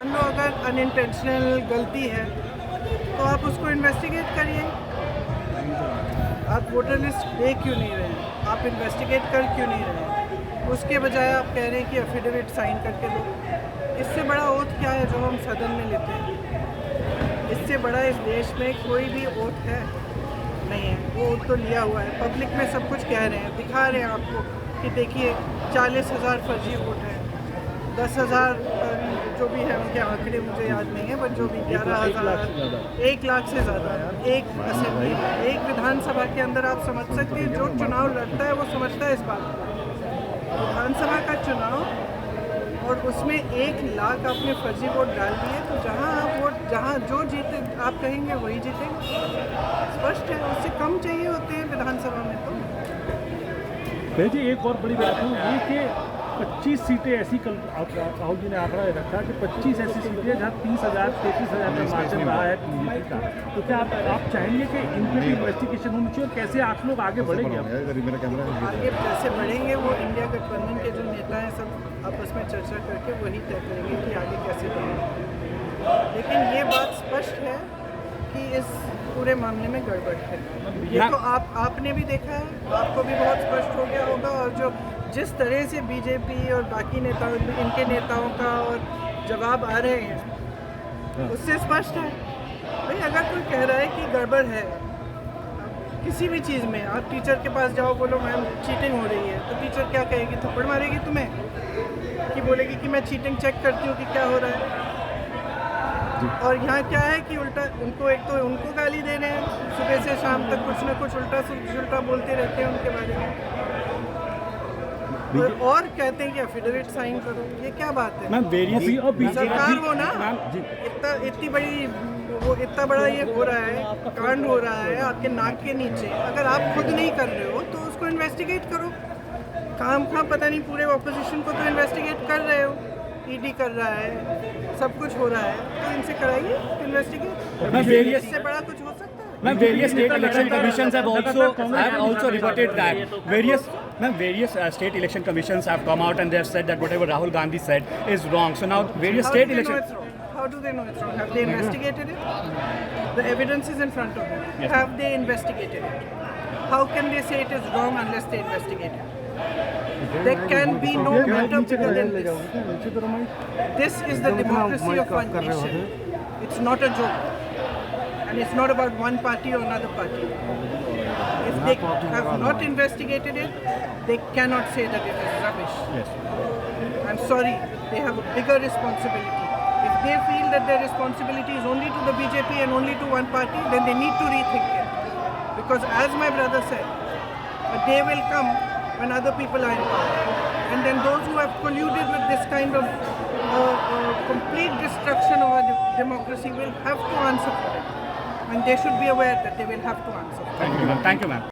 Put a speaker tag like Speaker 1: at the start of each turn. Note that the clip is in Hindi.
Speaker 1: मान लो अगर अनइंटेंशनल गलती है तो आप उसको इन्वेस्टिगेट करिए। आप वोटर लिस्ट दे क्यों नहीं रहे हैं, आप इन्वेस्टिगेट कर क्यों नहीं रहे हैं? उसके बजाय आप कह रहे हैं कि एफिडेविट साइन करके दो। इससे बड़ा ओथ क्या है जो हम सदन में लेते हैं? इससे बड़ा इस देश में कोई भी ओथ है नहीं है। वो ओथ तो लिया हुआ है, पब्लिक में सब कुछ कह रहे हैं, दिखा रहे हैं आपको कि देखिए 40,000 फर्जी वोट हैं, 10,000 जो भी है उनके आंकड़े मुझे याद नहीं है, बट जो भी 11,000, 1 लाख से ज़्यादा एक असेंबली में, एक विधानसभा के अंदर। आप समझ सकते हैं जो चुनाव लड़ता है वो समझता है इस बात को। विधानसभा का चुनाव और उसमें 1 लाख आपने फर्जी वोट डाल दिए, तो जहाँ आप वोट जहाँ जो जीते आप कहेंगे वही जीतेंगे। स्पष्ट है, उससे कम चाहिए होते हैं विधानसभा में। तो
Speaker 2: जी एक और बड़ी बात है ये कि 25 सीटें ऐसी, कल राहुल जी ने आंकड़ा रखा कि 25 ऐसी सीटें जहाँ 30,000 33,000 का मार्जिन रहा है बीजेपी का। तो क्या आप चाहेंगे कि इन पर भी इन्वेस्टिगेशन होनी चाहिए और कैसे आप लोग आगे बढ़ेंगे?
Speaker 1: आगे कैसे बढ़ेंगे वो इंडिया गठबंधन के जो नेता हैं सब आपस में चर्चा करके वही तय करेंगे कि आगे कैसे बढ़ेंगे। लेकिन ये बात स्पष्ट है कि इस पूरे मामले में गड़बड़ है। ये तो आपने भी देखा है, आपको भी बहुत स्पष्ट हो गया होगा। और जो जिस तरह से बीजेपी और बाकी नेताओं इनके नेताओं का और जवाब आ रहे हैं उससे स्पष्ट है। भाई अगर कोई कह रहा है कि गड़बड़ है किसी भी चीज़ में, आप टीचर के पास जाओ, बोलो मैम चीटिंग हो रही है, तो टीचर क्या कहेगी? थप्पड़ मारेगी तुम्हें कि बोलेगी कि मैं चीटिंग चेक करती हूँ कि क्या हो रहा है। और यहाँ क्या है कि उल्टा उनको, एक तो उनको गाली दे रहे हैं, सुबह से शाम तक कुछ ना कुछ उल्टा बोलते रहते हैं उनके बारे में, और कहते हैं कि एफिडेविट साइन करो। ये क्या बात है? सरकार वो ना इतनी बड़ी इतना बड़ा ये हो रहा है, कांड हो रहा है आपके नाक के नीचे। अगर आप खुद नहीं कर रहे हो तो उसको इन्वेस्टिगेट करो। काम पता नहीं पूरे ऑपोजिशन को तो इन्वेस्टिगेट कर रहे हो, ईडी कर रहा है, सब कुछ हो रहा है, तो इनसे कराइए इन्वेस्टिगेट। इससे बड़ा कुछ हो सकता है?
Speaker 3: Various state election commissions have also reported that various state election commissions have come out and they have said that whatever Rahul Gandhi said is wrong. So now various state elections.
Speaker 1: How do they know it's wrong? Have they investigated it? The evidence is in front of them. Yes. Have they investigated it? How can they say it is wrong unless they investigate it? There can be no better figure than this. This is the democracy of one nation. It's not a joke. And it's not about one party or another party. If they have not investigated it, they cannot say that it is rubbish.
Speaker 2: Yes.
Speaker 1: I'm sorry, they have a bigger responsibility. If they feel that their responsibility is only to the BJP and only to one party, then they need to rethink it. Because as my brother said, a day will come when other people are in power. And then those who have colluded with this kind of complete destruction of our democracy will have to answer for it. And they should be aware that they will have to answer.
Speaker 3: Thank you, ma'am.